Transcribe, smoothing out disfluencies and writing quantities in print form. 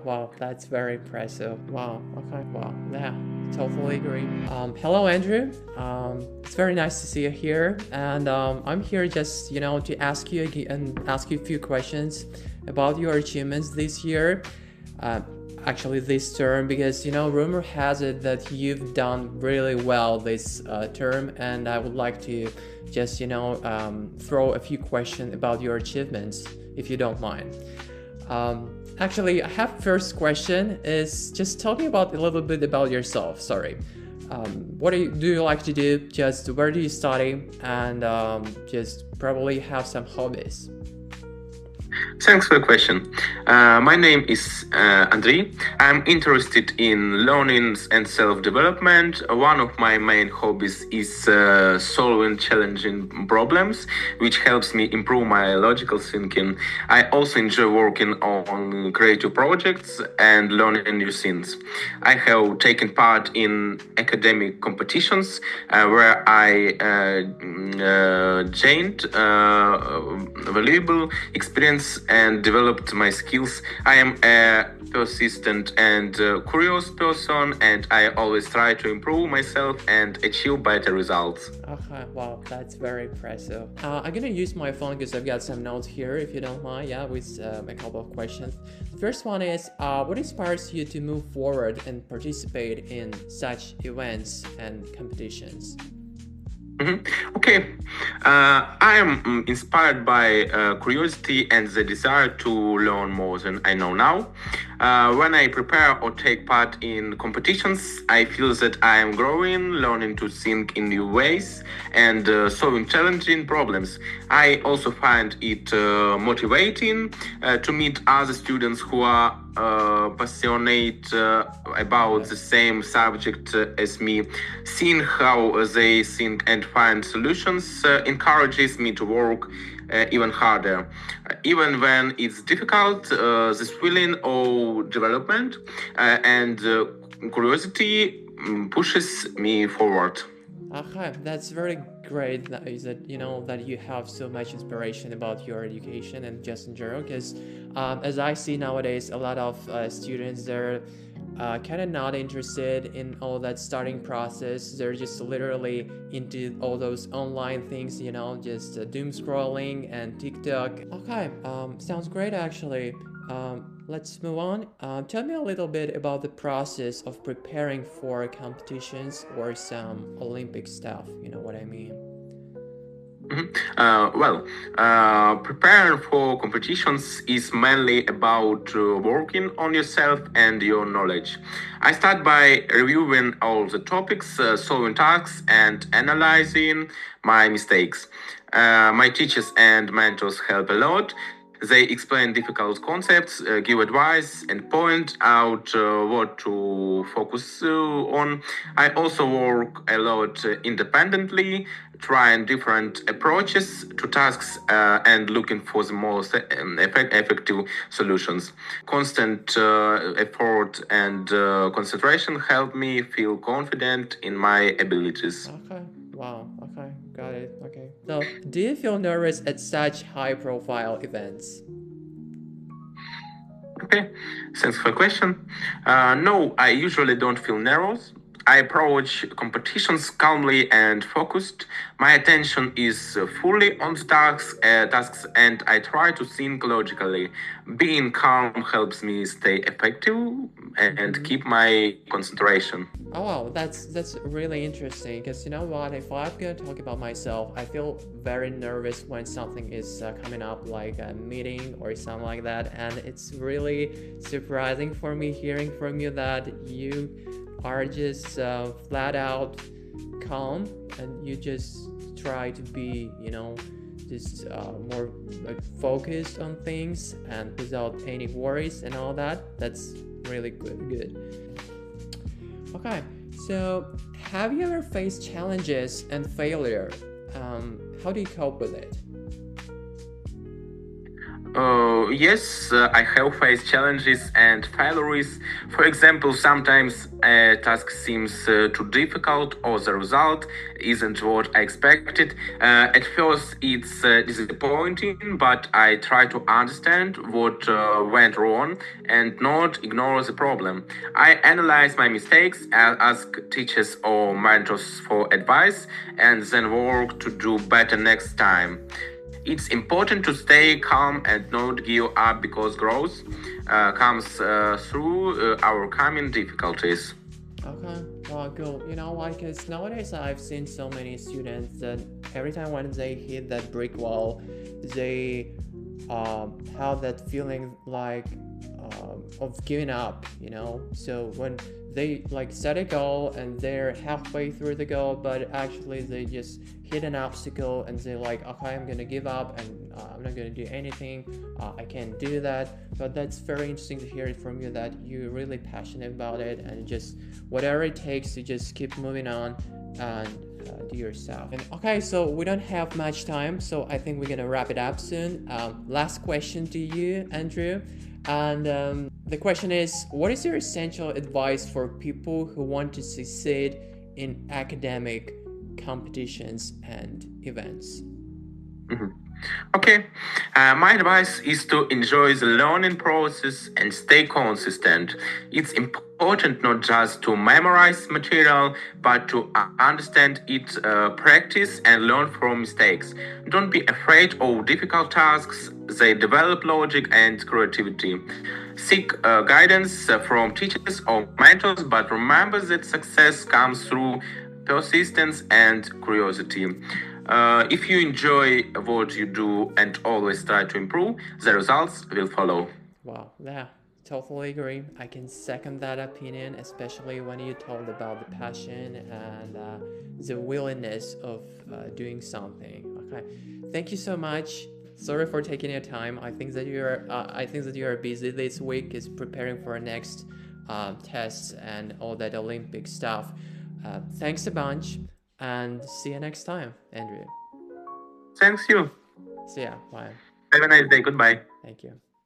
wow, that's very impressive. Wow, okay, wow, yeah, totally agree. Hello, Andrew. It's very nice to see you here, and I'm here just, to ask you a few questions about your achievements this year. Actually this term, because rumor has it that you've done really well this term, and I would like to just throw a few questions about your achievements, if you don't mind. Actually, I have first question is just tell me about a little bit about yourself. Sorry. What do you like to do? Just where do you study? And just probably have some hobbies. Thanks for the question. My name is Anдрій. I'm interested in learning and self-development. One of my main hobbies is solving challenging problems, which helps me improve my logical thinking. I also enjoy working on creative projects and learning new things. I have taken part in academic competitions where I gained valuable experience and developed my skills. I am a persistent and curious person, and I always try to improve myself and achieve better results. Okay, wow, that's very impressive. I'm gonna use my phone because I've got some notes here, if you don't mind, with a couple of questions. The first one is, what inspires you to move forward and participate in such events and competitions? Okay, I am inspired by curiosity and the desire to learn more than I know now. When I prepare or take part in competitions, I feel that I am growing, learning to think in new ways, and solving challenging problems. I also find it motivating to meet other students who are passionate about the same subject as me. Seeing how they think and find solutions encourages me to work even harder. Even when it's difficult, this feeling of development and curiosity pushes me forward. Okay, that's very great that you have so much inspiration about your education and just in general, because as I see nowadays, a lot of students, they're kind of not interested in all that starting process. They're just literally into all those online things, just doom scrolling and TikTok. Okay, sounds great actually. Let's move on. Tell me a little bit about the process of preparing for competitions or some Olympic stuff. You know what I mean? Preparing for competitions is mainly about working on yourself and your knowledge. I start by reviewing all the topics, solving tasks, and analyzing my mistakes. My teachers and mentors help a lot. They explain difficult concepts, give advice, and point out what to focus on. I also work a lot independently, trying different approaches to tasks and looking for the most effective solutions. Constant effort and concentration help me feel confident in my abilities. Okay. Wow. Okay. Got it. Okay. So, do you feel nervous at such high-profile events? Okay, thanks for the question. No, I usually don't feel nervous. I approach competitions calmly and focused. My attention is fully on the tasks, and I try to think logically. Being calm helps me stay effective and keep my concentration. Oh wow, that's really interesting, because you know what, if I'm gonna talk about myself, I feel very nervous when something is coming up, like a meeting or something like that, and it's really surprising for me hearing from you that you are just flat out calm and you just try to be, just more like focused on things and without any worries and all that. That's really good. Okay, so have you ever faced challenges and failure? How do you cope with it? Yes, I have faced challenges and failures. For example, sometimes a task seems too difficult or the result isn't what I expected. At first, it's disappointing, but I try to understand what went wrong and not ignore the problem. I analyze my mistakes, ask teachers or mentors for advice, and then work to do better next time. It's important to stay calm and not give up because growth comes through overcoming difficulties. Okay, well, cool. You know, like, cause nowadays I've seen so many students that every time when they hit that brick wall, they have that feeling like of giving up, you know. So when they like set a goal and they're halfway through the goal, but actually they just hit an obstacle and they're like, okay, I'm gonna give up and I'm not gonna do anything. I can't do that. But that's very interesting to hear it from you that you're really passionate about it and just whatever it takes to just keep moving on and do yourself. And okay, so we don't have much time, so I think we're gonna wrap it up soon. Last question to you, Andrew. And the question is, what is your essential advice for people who want to succeed in academic competitions and events? Mhm. Okay, my advice is to enjoy the learning process and stay consistent. It's important not just to memorize material, but to understand it, practice, and learn from mistakes. Don't be afraid of difficult tasks, they develop logic and creativity. Seek guidance from teachers or mentors, but remember that success comes through persistence and curiosity. If you enjoy what you do and always try to improve, the results will follow. Wow, yeah, totally agree. I can second that opinion, especially when you told about the passion and the willingness of doing something. Okay, thank you so much. Sorry for taking your time. I think that you are busy this week, is preparing for our next tests and all that Olympic stuff. Thanks a bunch, and see you next time, Andrew. Thanks you. See ya. Bye. Have a nice day. Goodbye. Thank you.